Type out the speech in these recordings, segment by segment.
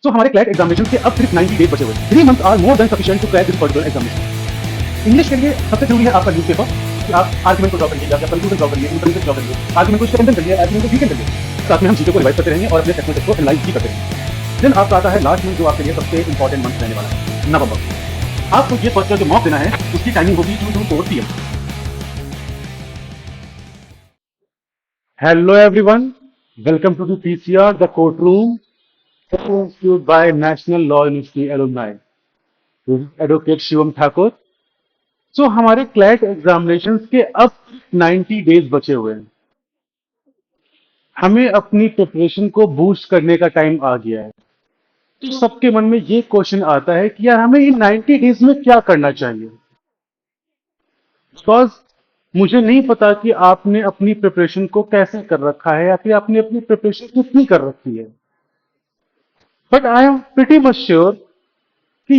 So हमारे CLAT examination के अब सिर्फ 90 डेज बचे हुए हैं। 3 months are more than sufficient to crack this particular examination. English के लिए सबसे जरूरी है आपका न्यूज़पेपर कि आप आर्गुमेंट को ड्रॉ करिए या कंक्लूजन ड्रॉ करिए, इंफरेंसेस ड्रॉ करिए, आर्गुमेंट को स्ट्रेंथन करिए, आर्गुमेंट को वीकन करिए। साथ में हम जीके को रिवाइज करते रहेंगे और अपने टेस्ट को एनालाइज भी करते रहेंगे। देन आपका आता है लास्ट मंथ जो आपके लिए सबसे इंपॉर्टेंट मंथ रहने वाला है, नवंबर। आपको ये पर्टिकुलर जो मॉक देना है उसकी टाइमिंग होगी 2 to 4 PM। Hello everyone, welcome to the PCR, the courtroom, issued by National Law University alumni. This is Advocate Shivam Thakur. So हमारे क्लैट एग्जामिनेशंस के अब 90 डेज बचे हुए हैं। हमें अपनी प्रिपरेशन को बूस्ट करने का टाइम आ गया है। तो सबके मन में ये क्वेश्चन आता है कि यार हमें इन 90 डेज में क्या करना चाहिए, बिकॉज मुझे नहीं पता कि आपने अपनी प्रिपरेशन को कैसे कर रखा है या फिर आपने अपनी प्रिपरेशन कितनी कर रखी है। But I am pretty much sure कि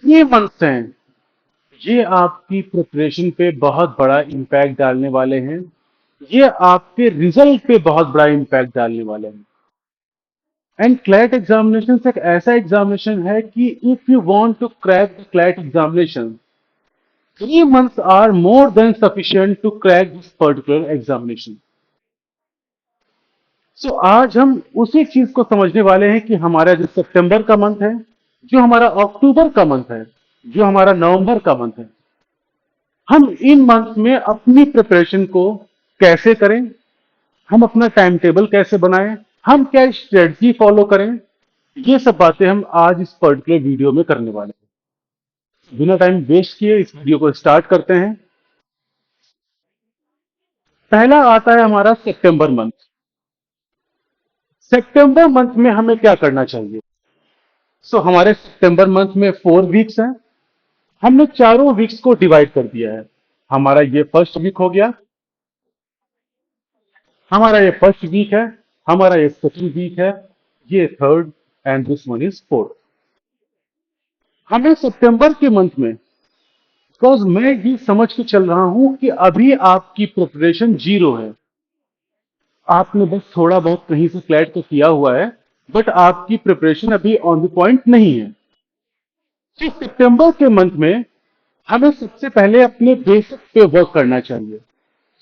ये मंथ्स हैं, ये आपकी प्रिपरेशन पे बहुत बड़ा इम्पैक्ट डालने वाले हैं, ये आपके रिजल्ट पे बहुत बड़ा इम्पैक्ट डालने वाले हैं। एंड क्लैट एग्जामिनेशन एक ऐसा एग्जामिनेशन है कि if you want to crack the CLAT examination, 3 months are more than sufficient to crack this particular examination. So आज हम उसी चीज को समझने वाले हैं कि हमारा जो सितंबर का मंथ है, जो हमारा अक्टूबर का मंथ है, जो हमारा नवंबर का मंथ है, हम इन मंथ में अपनी प्रिपरेशन को कैसे करें, हम अपना टाइम टेबल कैसे बनाएं, हम क्या स्ट्रेटजी फॉलो करें, ये सब बातें हम आज इस पर्टिकुलर वीडियो में करने वाले हैं। बिना टाइम वेस्ट किए इस वीडियो को स्टार्ट करते हैं। पहला आता है हमारा सितंबर मंथ। सितंबर मंथ में हमें क्या करना चाहिए? हमारे सितंबर मंथ में 4 वीक्स हैं। हमने चारों वीक्स को डिवाइड कर दिया है। हमारा ये फर्स्ट वीक हो गया, हमारा ये फर्स्ट वीक है, हमारा ये सेकंड वीक है, ये third, and this one is fourth. हमें सितंबर के मंथ में, बिकॉज मैं ये समझ के चल रहा हूं कि अभी आपकी प्रिपरेशन जीरो है, आपने बस थोड़ा बहुत कहीं से क्लैट तो किया हुआ है, बट आपकी प्रिपरेशन अभी ऑन द पॉइंट नहीं है। तो सितंबर के मंथ में हमें सबसे पहले अपने बेसिक पे वर्क करना चाहिए।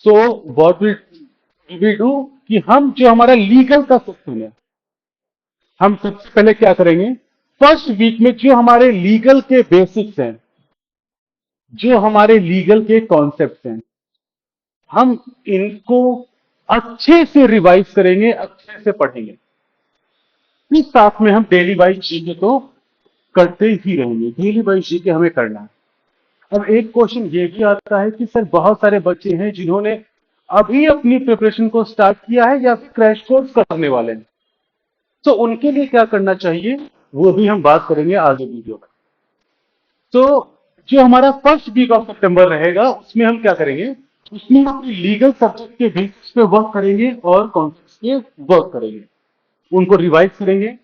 सो व्हाट विल डू कि हम जो हमारा लीगल का सेक्शन है, हम सबसे पहले क्या करेंगे, फर्स्ट वीक में जो हमारे लीगल के बेसिक्स हैं, जो हमारे लीगल के कॉन्सेप्ट्स हैं, हम इनको अच्छे से रिवाइज करेंगे, अच्छे से पढ़ेंगे। फिर साथ में हम डेली वाइज जीके तो करते ही रहेंगे, डेली वाइज जीके हमें करना है। अब एक क्वेश्चन ये भी आता है कि सर बहुत सारे बच्चे हैं जिन्होंने अभी अपनी प्रिपरेशन को स्टार्ट किया है या फिर क्रैश कोर्स करने वाले हैं, तो उनके लिए क्या करना चाहिए, वो भी हम बात करेंगे आगे वीडियो में। तो जो हमारा फर्स्ट वीक ऑफ सितंबर रहेगा उसमें हम क्या करेंगे, उसमें हम अपनी लीगल सब्जेक्ट के बेसिस पे वर्क करेंगे और कॉन्सेप्ट्स पे वर्क करेंगे, उनको रिवाइज करेंगे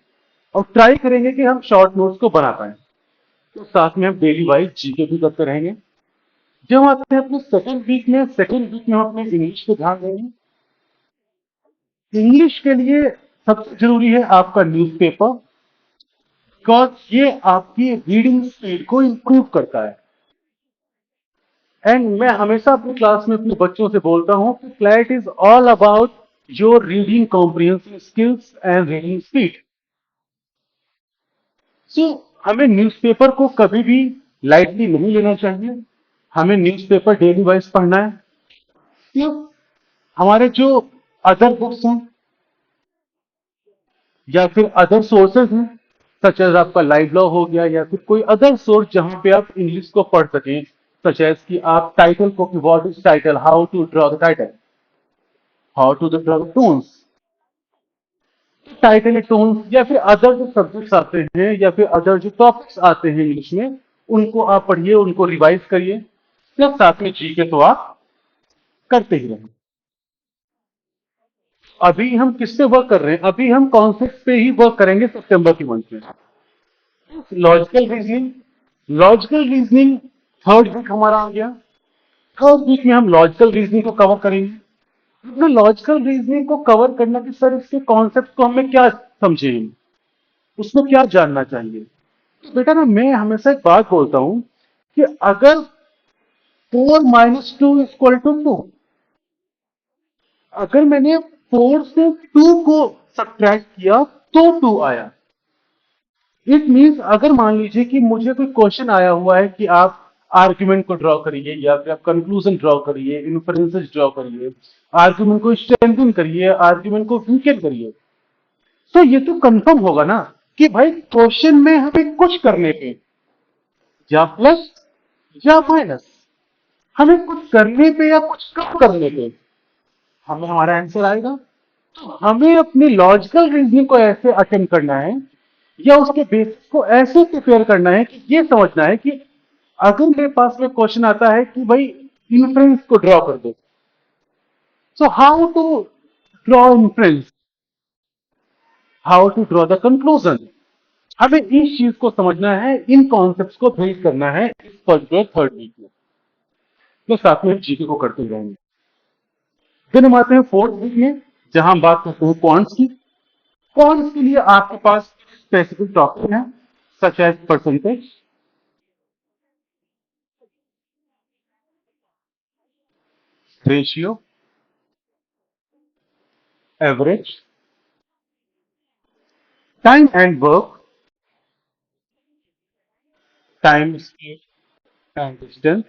और ट्राई करेंगे कि हम शॉर्ट नोट्स को बना पाए। तो साथ में हम डेली वाइज जीके भी करते रहेंगे। जब हम आते हैं अपने सेकंड वीक में हम अपने इंग्लिश पे ध्यान देंगे। इंग्लिश के लिए सबसे जरूरी है आपका न्यूज़पेपर, बिकॉज ये आपकी रीडिंग स्पीड को इंप्रूव करता है। एंड मैं हमेशा अपनी क्लास में अपने बच्चों से बोलता हूं कि CLAT is all about your reading comprehensive skills and reading speed. So हमें न्यूज़पेपर को कभी भी लाइटली नहीं लेना चाहिए, हमें न्यूज़पेपर डेली वाइज पढ़ना है। क्यों? हमारे जो अदर बुक्स हैं या फिर अदर सोर्सेज हैं, सच एज आपका लाइव लॉ हो गया या फिर कोई अदर सोर्स जहां पे आप इंग्लिश को पढ़ सकें, सच एज कि आप टाइटल को, कि what is title, how to draw the title, how to draw the tones, title tones, या फिर अदर जो सब्जेक्ट्स आते हैं या फिर अदर जो टॉपिक्स आते हैं इंग्लिश में, उनको आप पढ़िए, उनको रिवाइज करिए, प्लस साथ में जीके तो आप करते ही रहें। अभी हम किस पे वर्क कर रहे हैं, अभी हम कॉन्सेप्ट पे ही वर्क करेंगे सितंबर के मंथ में। लॉजिकल रीजनिंग थर्ड वीक हमारा आ गया। थर्ड वीक में हम लॉजिकल रीजनिंग को कवर करेंगे। अपने लॉजिकल रीजनिंग को कवर करना कि सर इसके कॉन्सेप्ट को हमें क्या समझें, उसमें क्या जानना चाहिए। तो बेटा ना मैं हमेशा एक बात बोलता हूं कि अगर 4 - 2 = 2, अगर मैंने 4 से 2 को सब्ट्रैक्ट किया तो 2 आया। इट मीन्स अगर मान लीजिए कि मुझे कोई क्वेश्चन आया हुआ है कि आप आर्ग्यूमेंट को ड्रॉ करिए या फिर आप कंक्लूजन ड्रॉ करिए, इन्फरेंसेस ड्रॉ करिए, आर्ग्यूमेंट को स्ट्रेंथन करिए, आर्ग्यूमेंट को वीकन करिए, तो ये तो कंफर्म होगा ना कि भाई क्वेश्चन में हमें कुछ करने पे या प्लस या माइनस, हमें कुछ करने पे या कुछ कम करने पे हमें हमारा आंसर आएगा। तो हमें अपनी लॉजिकल रीजनिंग को ऐसे अटेम्प्ट करना है या उसके बेसिस को ऐसे प्रिपेयर करना है कि ये समझना है कि अगर मेरे पास में क्वेश्चन आता है कि भाई इन्फ्रेंस को ड्रॉ कर दो, so how to draw inference, how to draw the conclusion, हमें इस चीज को समझना है, इन कॉन्सेप्ट्स को बिल्ड करना है इस पर्टिकुलर थर्ड वीक में। तो साथ में जीके को करते रहेंगे। फिर हम आते हैं फोर्थ वीक में, जहां हम बात करते हैं क्वांट्स की। क्वांट्स के लिए आपके पास स्पेसिफिक टॉपिक है, such as percentage, ratio, average, time and work, time scale and distance.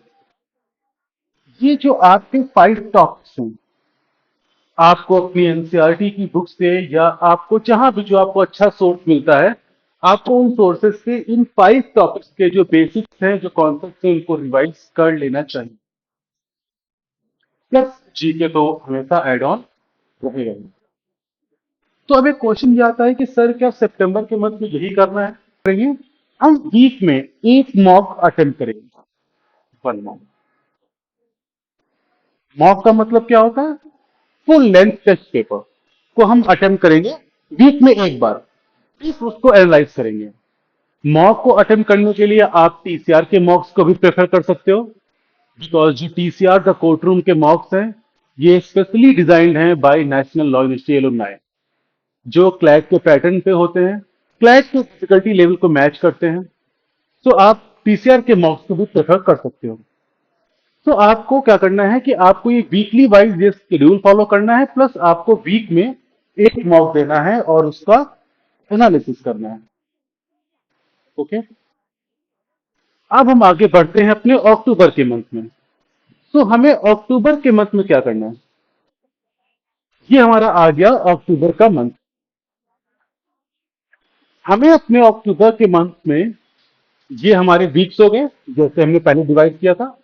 ये जो आपके 5 टॉपिक्स हैं, आपको अपनी एनसीईआरटी की बुक से या आपको जहां भी जो आपको अच्छा सोर्स मिलता है, आपको उन सोर्सेज से इन 5 टॉपिक्स के जो बेसिक्स हैं, जो कॉन्सेप्ट हैं, उनको रिवाइज कर लेना चाहिए। प्लस जीके तो हमेशा एड ऑन रहेगा। तो अब एक क्वेश्चन ये आता है कि सर क्या सितंबर के मंथ में यही करना है? करेंगे हम वीक में एक मॉक अटेम्प्ट करेंगे, 1 मॉक। मॉक का मतलब क्या होता है? फुल लेंथ टेस्ट पेपर को हम अटेम्प्ट करेंगे वीक में एक बार, फिर उसको एनालाइज करेंगे। मॉक को अटेम्प्ट करने के लिए आप टीसीआर के मॉक्स को भी प्रेफर कर सकते हो, बिकॉज जो टीसीआर द कोर्ट रूम के मॉक्स हैं, ये स्पेशली डिजाइंड हैं by national law university alumni, जो क्लैट के पैटर्न पे होते हैं, क्लैट के डिफिकल्टी लेवल को मैच करते हैं। तो आप टीसीआर के मॉक्स को भी प्रेफर कर सकते हो। तो आपको क्या करना है कि आपको ये वीकली वाइज ये शेड्यूल फॉलो करना है, प्लस आपको वीक में एक मॉक देना है और उसका एनालिसिस करना है। ओके, अब हम आगे बढ़ते हैं अपने अक्टूबर के मंथ में। तो हमें अक्टूबर के मंथ में क्या करना है? ये हमारा आ गया अक्टूबर का मंथ। हमें अपने अक्टूबर के मंथ में, ये हमारे वीक्स हो गए जैसे हमने पहले डिवाइड किया था,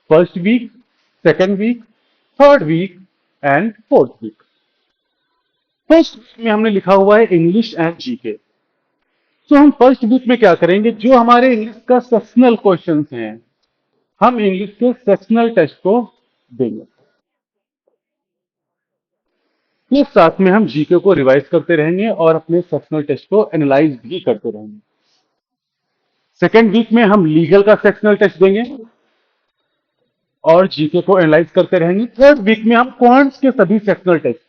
first week, second week, third week and fourth week. First week में हमने लिखा हुआ है इंग्लिश एंड जीके। तो हम फर्स्ट वीक में क्या करेंगे, जो हमारे इंग्लिश का सेक्शनल क्वेश्चंस हैं, हम इंग्लिश के सेक्शनल टेस्ट को देंगे, प्लस साथ में हम जीके को रिवाइज करते रहेंगे और अपने सेक्शनल टेस्ट को एनालाइज भी करते रहेंगे। सेकेंड वीक में हम लीगल का सेक्शनल टेस्ट देंगे और जीके को एनालाइज करते रहेंगे। थर्ड वीक में हम क्वांट्स के सभी sectional test,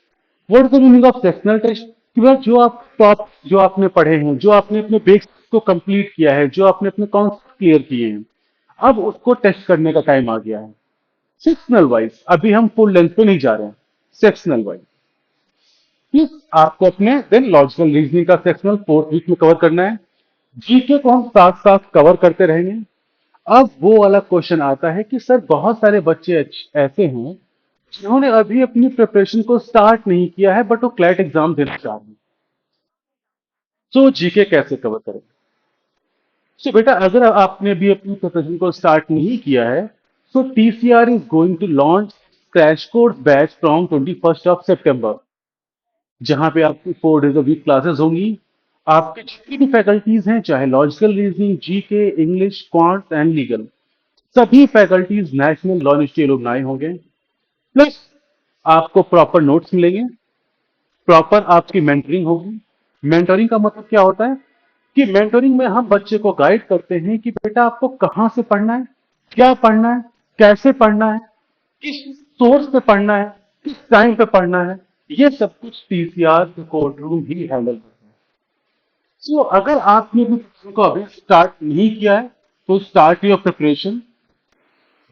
what is the meaning of sectional test, कि भाई जो आप टॉप जो आपने पढ़े हैं, जो आपने अपने बेसिक्स को कंप्लीट किया है, जो आपने अपने कॉन्सेप्ट क्लियर किए हैं, अब उसको टेस्ट करने का टाइम आ गया है सेक्शनल वाइज। अभी हम फुल लेंथ पे नहीं जा रहे हैं, सेक्शनल वाइज। फिर आपको अपने देन लॉजिकल रीजनिंग का सेक्शनल फोर्थ वीक में कवर करना है। जीके को हम साथ साथ कवर करते रहेंगे। अब वो वाला क्वेश्चन आता है कि सर बहुत सारे बच्चे ऐसे हैं जिन्होंने अभी अपनी प्रिपरेशन को स्टार्ट नहीं किया है, बट वो क्लैट एग्जाम देना चाह रहे हैं, तो जीके कैसे कवर करें? सो बेटा अगर आपने भी अपनी प्रिपरेशन को स्टार्ट नहीं किया है, so TCR is going to launch crash course batch from 21 September, जहां पे आपकी 4 डेज ऑफ वीक क्लासेस होंगी। आपके जितनी भी फैकल्टीज हैं, चाहे logical reasoning, GK, English, quant and legal, सभी faculties national law university alumni होंगे। प्लस आपको प्रॉपर नोट्स मिलेंगे, प्रॉपर आपकी मेंटरिंग होगी। मेंटरिंग का मतलब क्या होता है कि मेंटरिंग में हम बच्चे को गाइड करते हैं कि बेटा आपको कहां से पढ़ना है, क्या पढ़ना है, कैसे पढ़ना है, किस सोर्स पे पढ़ना है, किस टाइम पे पढ़ना है। ये सब कुछ टीसीआर कोर्ट रूम ही हैंडल करता है। सो अगर आपने भी प्रिपरेशन को अभी स्टार्ट नहीं किया है तो स्टार्ट योर प्रिपरेशन।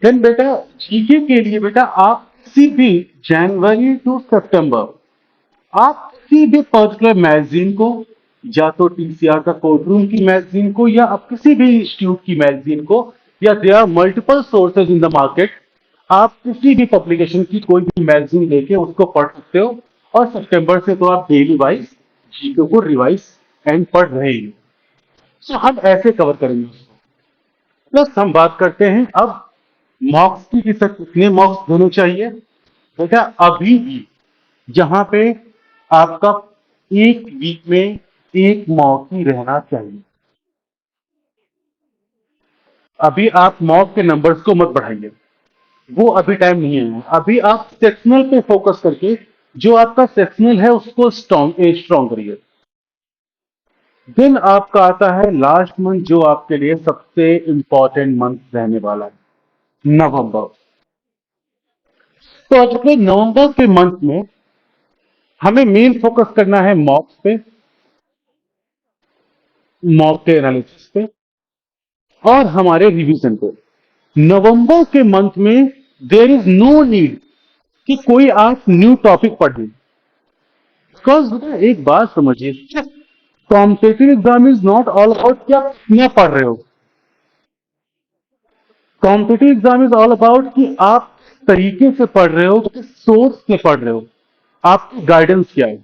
देन बेटा जीके के लिए बेटा आप किसी भी जनवरी टू सितंबर आप किसी भी पर्टिकुलर मैगजीन को, या तो टीसीआर का कोर्टरूम की मैगजीन को, या आप किसी भी इंस्टीट्यूट की मैगजीन को, या there are multiple sources in the market, आप किसी भी पब्लिकेशन की कोई भी मैगजीन लेके उसको पढ़ सकते हो। और सितंबर से तो आप डेली वाइज जीके को रिवाइज एंड पढ़ रहे हो। सो हम ऐसे कवर करेंगे उसको। प्लस हम बात करते हैं अब मॉक्स की कि सर कितने मॉक्स देने चाहिए। बेटा अभी भी जहां पे आपका एक वीक में एक मॉक ही रहना चाहिए। अभी आप मॉक के नंबर्स को मत बढ़ाइए, वो अभी टाइम नहीं है। अभी आप सेक्शनल पे फोकस करके जो आपका सेक्शनल है उसको स्ट्रॉन्ग करिए। देन आपका आता है लास्ट मंथ जो आपके लिए सबसे इंपॉर्टेंट मंथ रहने वाला है, नवंबर। तो अपने नवंबर के मंथ में हमें मेन फोकस करना है मॉक्स पे, मॉक के एनालिसिस पे, और हमारे रिवीजन पे। नवंबर के मंथ में देर इज नो नीड कि कोई आप न्यू टॉपिक पढ़ें। बिकॉज एक बात समझिए, competitive exam is not all about कि आप कितना पढ़ रहे हो। Competitive exam is all about कि आप किस तरीके से पढ़ रहे हो, किस सोर्स से पढ़ रहे हो, आपकी गाइडेंस क्या है।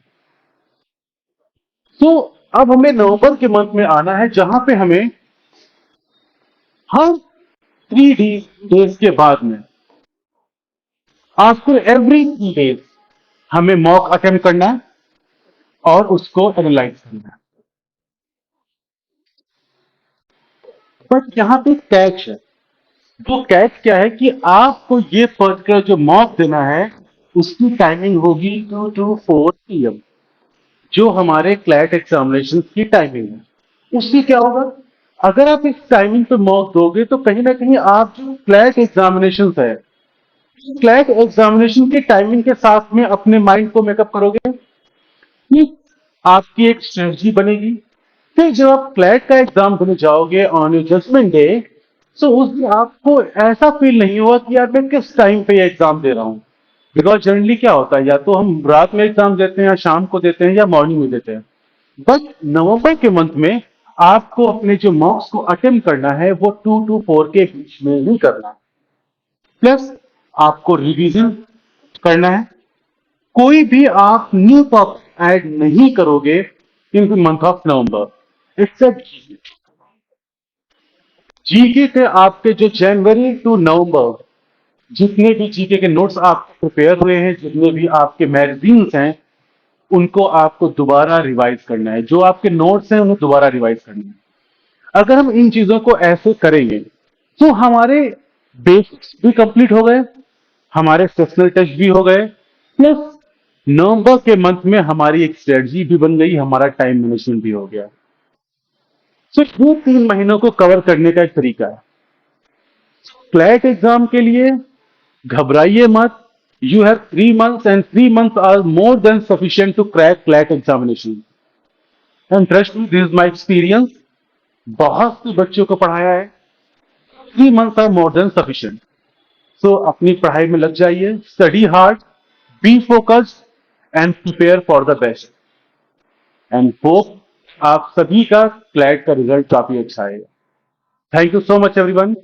तो अब हमें नवंबर के मंथ में आना है जहां पे हमें हर 3 डेज के बाद में, आफ्टर एवरी 3 डेज, हमें मॉक अटेम्प्ट करना है और उसको एनालाइज करना है। बट यहां पे कैच है। वो कैच क्या है कि आपको ये पर्टिकुलर जो मॉक देना है उसकी टाइमिंग होगी 2 to 4 PM, जो हमारे क्लैट एग्जामिनेशन की टाइमिंग है। उससे क्या होगा, अगर आप इस टाइमिंग पे मॉक दोगे तो कहीं ना कहीं आप जो क्लैट एग्जामिनेशन है, क्लैट एग्जामिनेशन की टाइमिंग के साथ में अपने माइंड को मेकअप करोगे, कि आपकी एक स्ट्रेटजी बनेगी। फिर जब आप क्लैट का एग्जाम देने जाओगे ऑन योर जजमेंट डे, तो उस दिन आपको ऐसा फील नहीं हुआ कि यार मैं किस टाइम पे ये एग्जाम दे रहा हूँ। बिकॉज जनरली क्या होता है, या तो हम रात में एग्जाम देते हैं, या शाम को देते हैं, या मॉर्निंग में देते हैं। बट नवंबर के मंथ में आपको अपने जो मॉक्स को अटेम्प्ट करना है वो 2 to 4 के बीच में ही करना है। प्लस आपको रिवीजन करना है। कोई भी आप न्यू टॉपिक ऐड नहीं करोगे in the month of November except GK. GK के आपके जो जनवरी टू नवंबर जितने भी जीके के नोट्स आपके प्रिपेयर हुए हैं, जितने भी आपके मैगजीन्स हैं, उनको आपको दोबारा रिवाइज करना है। जो आपके नोट्स हैं उन्हें दोबारा रिवाइज करना है। अगर हम इन चीजों को ऐसे करेंगे तो हमारे बेसिक्स भी कंप्लीट हो गए, हमारे सेक्शनल टेस्ट भी हो गए, प्लस नवंबर के मंथ में हमारी एक स्ट्रेटजी भी बन गई, हमारा टाइम मैनेजमेंट भी हो गया। सो ये 3 महीनों को कवर करने का एक तरीका है। क्लैट एग्जाम के लिए घबराइए मत। You have 3 months and 3 months are more than sufficient to crack CLAT examination. And trust me, this is my experience. बहुत से बच्चों को पढ़ाया है। 3 months are more than sufficient. So अपनी पढ़ाई में लग जाइए, study hard, be focused and prepare for the best. And hope आप सभी का क्लैट का रिजल्ट काफी अच्छा आएगा। Thank you so much everyone.